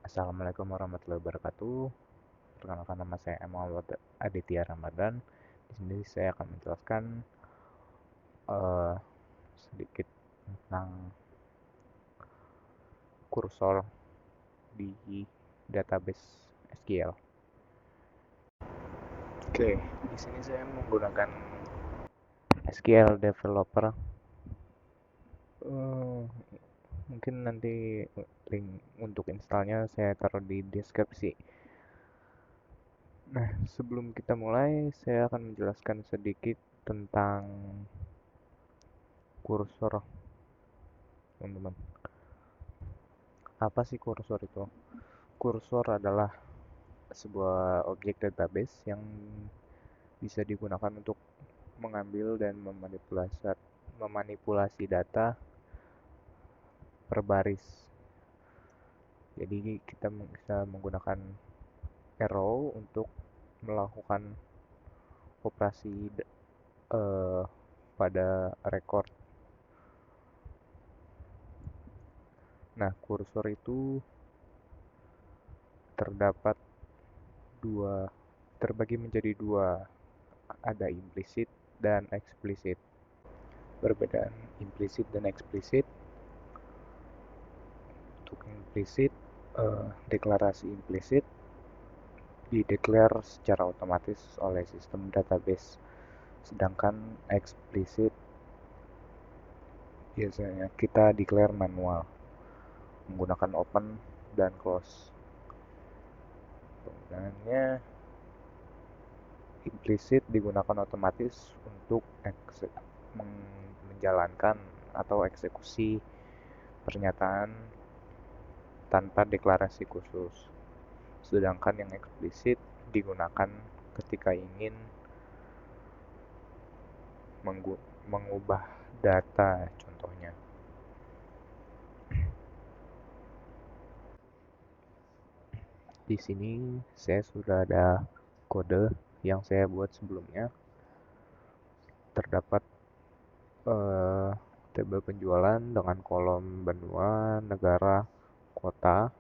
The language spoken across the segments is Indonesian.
Assalamualaikum warahmatullahi wabarakatuh. Perkenalkan nama saya Muhammad Aditya Ramadan. Di sini saya akan menjelaskan eh, sedikit tentang kursor di database SQL. Oke, di sini saya menggunakan SQL Developer. Eh, Mungkin nanti link untuk installnya saya taruh di deskripsi. Nah, sebelum kita mulai, saya akan menjelaskan sedikit tentang kursor, teman-teman. Apa sih kursor itu? Kursor adalah sebuah objek database yang bisa digunakan untuk mengambil dan memanipulasi data per baris. Jadi kita bisa menggunakan arrow untuk melakukan operasi eh, pada record. Nah, kursor itu terdapat dua, terbagi menjadi dua, ada implisit dan eksplisit. Perbedaan implisit dan eksplisit: untuk implisit, deklarasi implisit dideklar secara otomatis oleh sistem database, sedangkan eksplisit biasanya kita declare manual menggunakan open dan close. Penggunaannya, implisit digunakan otomatis untuk menjalankan atau eksekusi pernyataan tanpa deklarasi khusus. Sedangkan yang eksplisit digunakan ketika ingin mengubah data, contohnya. Di sini saya sudah ada kode yang saya buat sebelumnya. Terdapat tabel penjualan dengan kolom benua, negara, kota,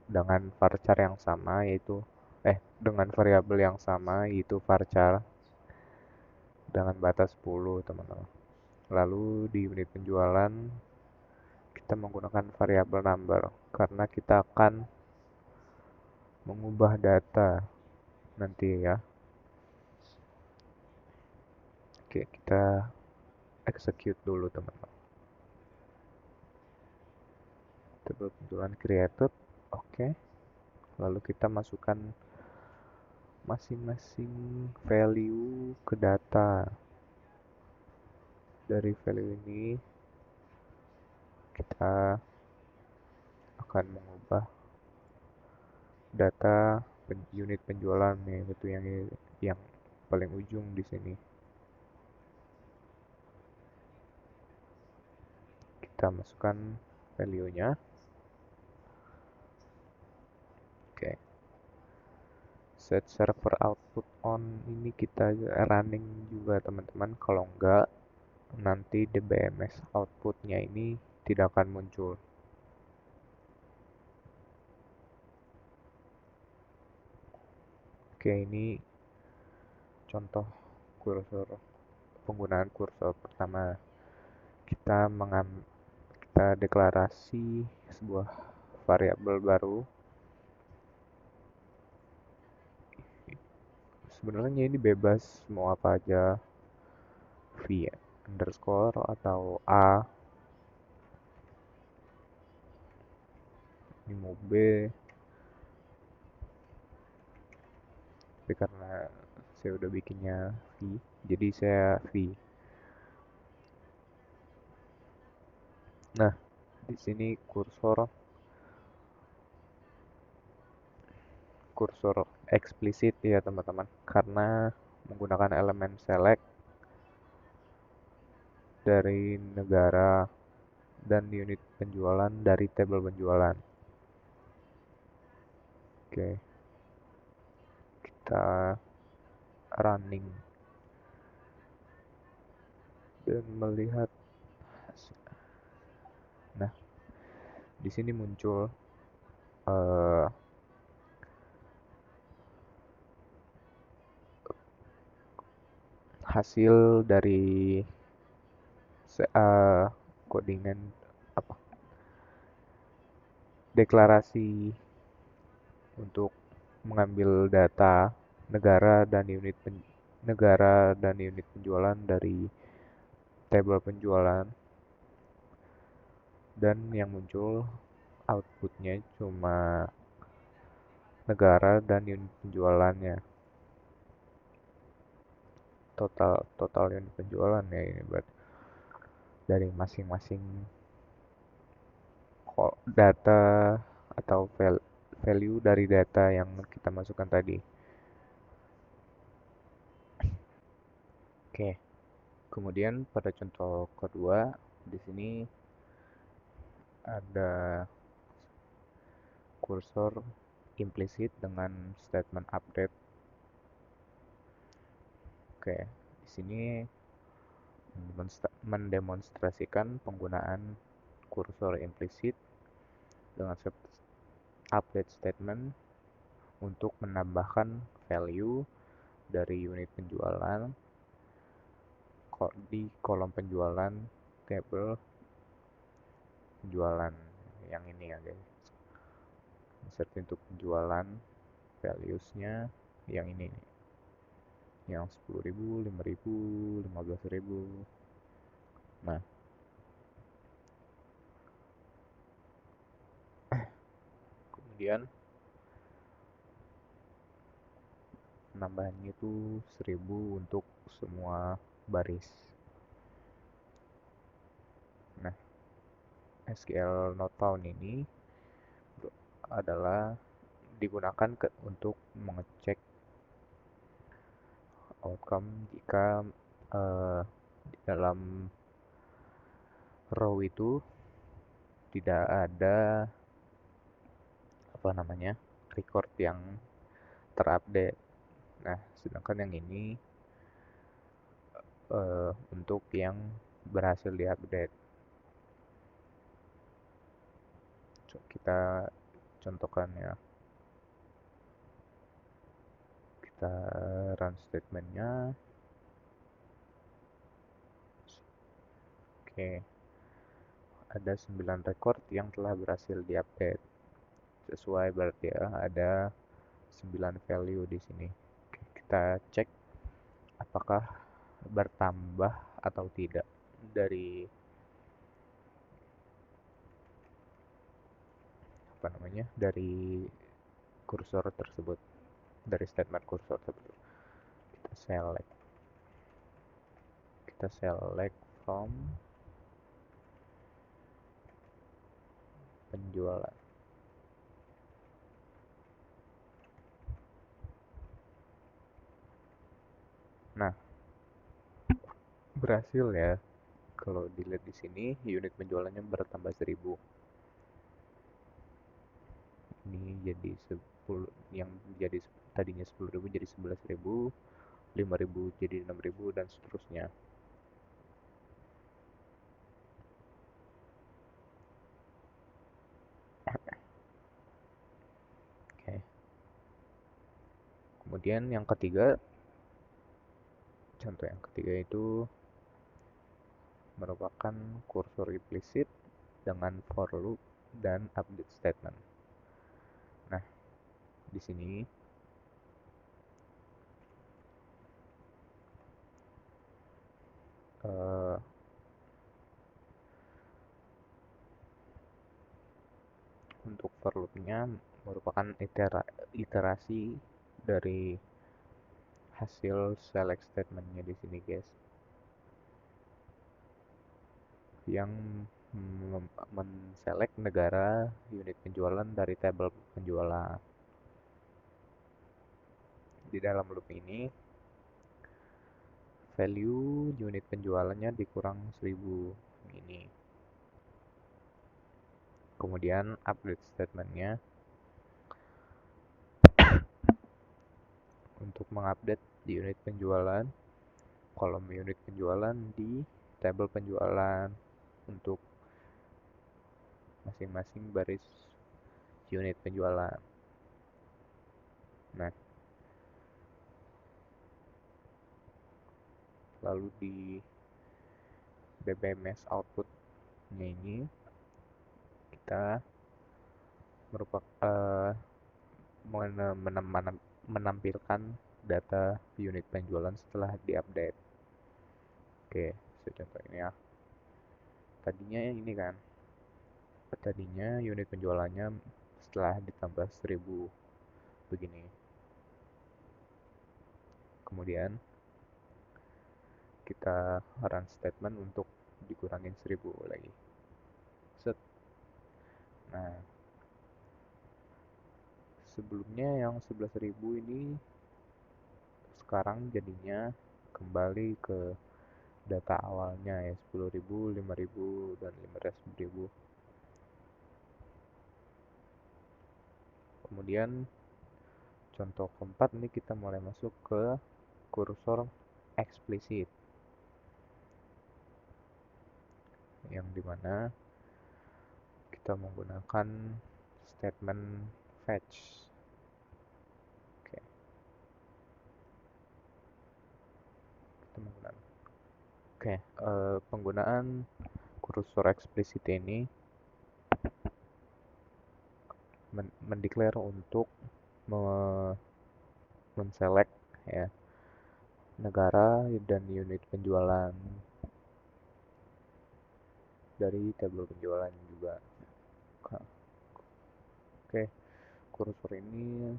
dengan varchar yang sama, yaitu dengan variabel yang sama, yaitu varchar, dengan batas 10, teman-teman. Lalu di unit penjualan kita menggunakan variabel number karena kita akan mengubah data nanti ya. Oke, kita execute dulu, teman-teman. Tabel penjualan created. Oke. Lalu kita masukkan masing-masing value ke data. Dari value ini kita akan mengubah data unit penjualan nih, itu yang paling ujung di sini. Kita masukkan value-nya. Oke. Set server output on ini kita running juga, teman-teman. Kalau enggak, nanti DBMS output-nya ini tidak akan muncul. Oke, ini contoh kursor, penggunaan kursor pertama. Kita deklarasi sebuah variabel baru. Sebenarnya ini bebas mau apa aja, v underscore atau a, ini mau b, tapi karena saya udah bikinnya v, jadi saya v. Nah, di sini kursor eksplisit ya, teman-teman, karena menggunakan elemen select dari negara dan unit penjualan dari tabel penjualan. Oke, kita running dan melihat hasil. Nah, di sini muncul hasil dari codingan apa deklarasi untuk mengambil data negara dan unit penjualan dari tabel penjualan, dan yang muncul outputnya cuma negara dan unit penjualannya, total total unit penjualan ya ini berarti dari masing-masing data atau value dari data yang kita masukkan tadi. Oke, kemudian pada contoh kedua di sini ada kursor implisit dengan statement update. Oke, di sini mendemonstrasikan penggunaan kursor implisit dengan update statement untuk menambahkan value dari unit penjualan di kolom penjualan tabel penjualan yang ini ya guys. Insert untuk penjualan values-nya yang ini nih. Yang 10.000, 5.000, 15.000. Nah, kemudian penambahannya itu 1.000 untuk semua baris. Nah, SQL not found ini adalah digunakan untuk mengecek outcome jika di dalam row itu tidak ada apa namanya record yang terupdate. Nah, sedangkan yang ini untuk yang berhasil diupdate. Kita contohkan ya. Kita run statementnya. Oke, ada 9 record yang telah berhasil diupdate. Sesuai berarti ya, ada 9 value di sini. Oke, kita cek apakah bertambah atau tidak dari apa namanya? Dari kursor tersebut, dari statement kursor tersebut. Kita select from penjualan. Nah, berhasil ya. Kalau dilihat di sini unit penjualannya bertambah 1.000. Ini jadi 10, yang jadi tadinya 10.000 jadi 11.000, 5.000 jadi 6.000 dan seterusnya. Oke. Kemudian yang ketiga, contoh yang ketiga itu merupakan kursor implisit dengan for loop dan update statement. Nah, di sini untuk for loop-nya merupakan iterasi dari hasil select statement-nya di sini guys, yang men-select negara unit penjualan dari tabel penjualan. Di dalam loop ini value unit penjualannya dikurang 1.000 ini. Kemudian update statementnya untuk mengupdate di unit penjualan, kolom unit penjualan di tabel penjualan untuk masing-masing baris unit penjualan. Nah, Lalu di BBMS outputnya ini kita menampilkan data unit penjualan setelah diupdate. Oke, contoh ini ya. Tadinya unit penjualannya setelah ditambah 1000 begini. Kemudian kita run statement untuk dikurangin 1000 lagi. Set. Nah, sebelumnya yang 11.000 ini sekarang jadinya kembali ke data awalnya ya, 10.000, 5.000, dan 15.000. Kemudian contoh keempat ini kita mulai masuk ke kursor eksplisit, yang dimana kita menggunakan statement fetch. Oke, kita menggunakan. Penggunaan kursor eksplisit ini mendeklar untuk menselect ya negara dan unit penjualan dari tabel penjualan juga. Oke, kursor ini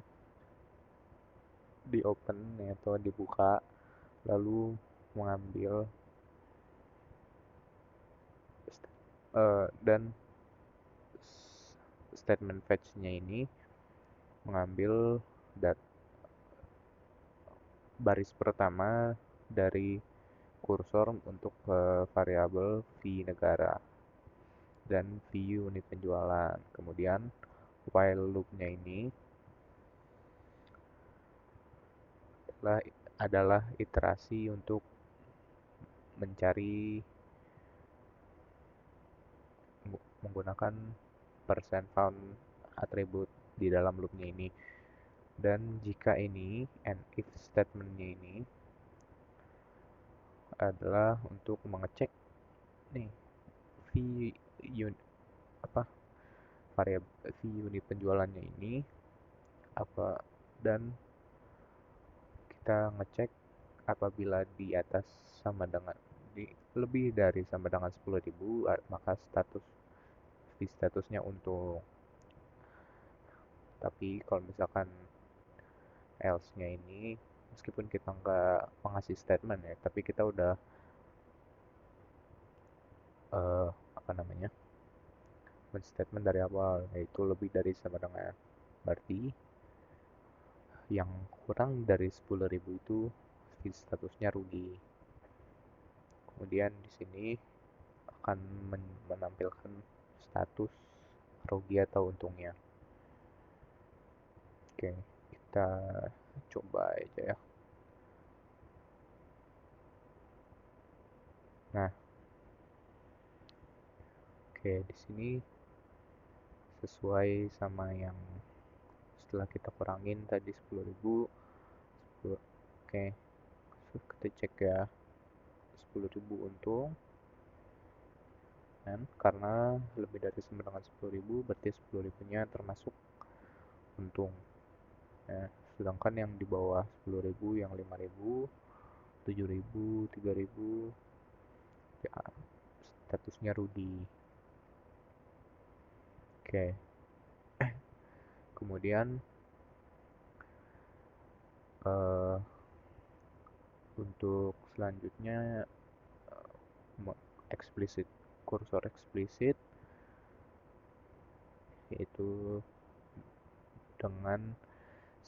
di open ya, atau dibuka, lalu mengambil dan statement fetch-nya ini mengambil baris pertama dari kursor untuk variabel v negara dan v unit penjualan. Kemudian while loop-nya ini adalah iterasi untuk mencari menggunakan %found atribut di dalam loopnya ini. Dan jika ini and if statementnya ini adalah untuk mengecek nih v unit variabel v unit penjualannya ini apa, dan kita ngecek apabila di atas sama dengan lebih dari sama dengan 10.000, maka statusnya untung. Tapi kalau misalkan else-nya ini, meskipun kita nggak mengasih statement ya, tapi kita udah men-statement dari awal, yaitu lebih dari sama dengan, berarti yang kurang dari 10.000 itu statusnya rugi. Kemudian di sini akan menampilkan status rugi atau untungnya. Oke, kita coba aja ya. Nah, oke, di sini sesuai sama yang setelah kita kurangin tadi 10.000. Oke, kita cek ya, 10.000 untung, kan? Karena lebih dari sama dengan 10.000, berarti 10.000-nya termasuk untung ya. Sedangkan yang di bawah 10.000, yang 5.000, 7.000, 3.000, ya statusnya rugi. Oke, kemudian untuk selanjutnya eksplisit, kursor eksplisit, yaitu dengan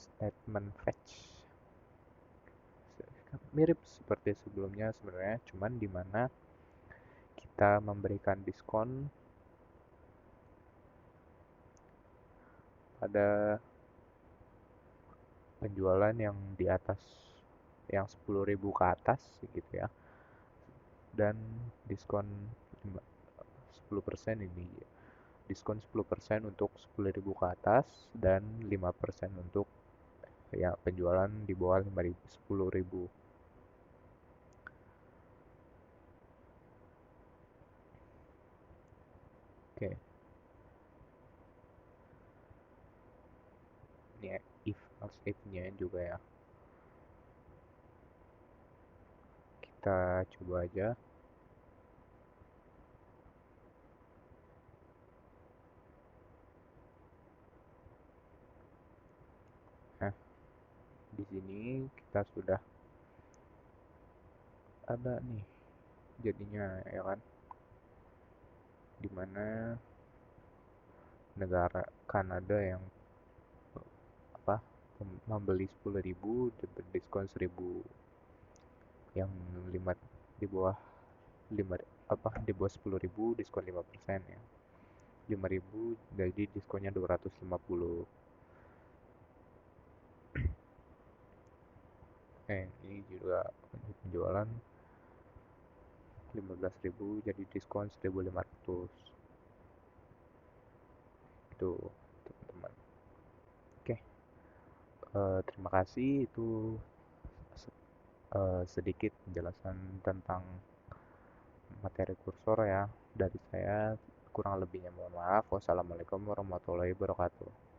statement fetch. Mirip seperti sebelumnya sebenarnya, cuman dimana kita memberikan diskon pada penjualan yang di atas, yang 10.000 ke atas gitu ya, dan diskon 10% ini, diskon 10% untuk 10.000 ke atas dan 5% untuk ya penjualan di bawah 10.000. Oke, ini if else if-nya juga ya. Kita coba aja. Nah, di sini kita sudah ada nih jadinya ya kan, dimana negara Kanada yang apa membeli 10.000 dapat diskon 1.000, yang 5 di bawah 5 di bawah 10.000 diskon 5% ya, 5.000 jadi diskonnya 250. Ini juga untuk penjualan 15.000 jadi diskon 1.500 itu teman-teman. Oke, terima kasih, itu sedikit penjelasan tentang materi kursor ya dari saya. Kurang lebihnya mohon maaf. Wassalamualaikum warahmatullahi wabarakatuh.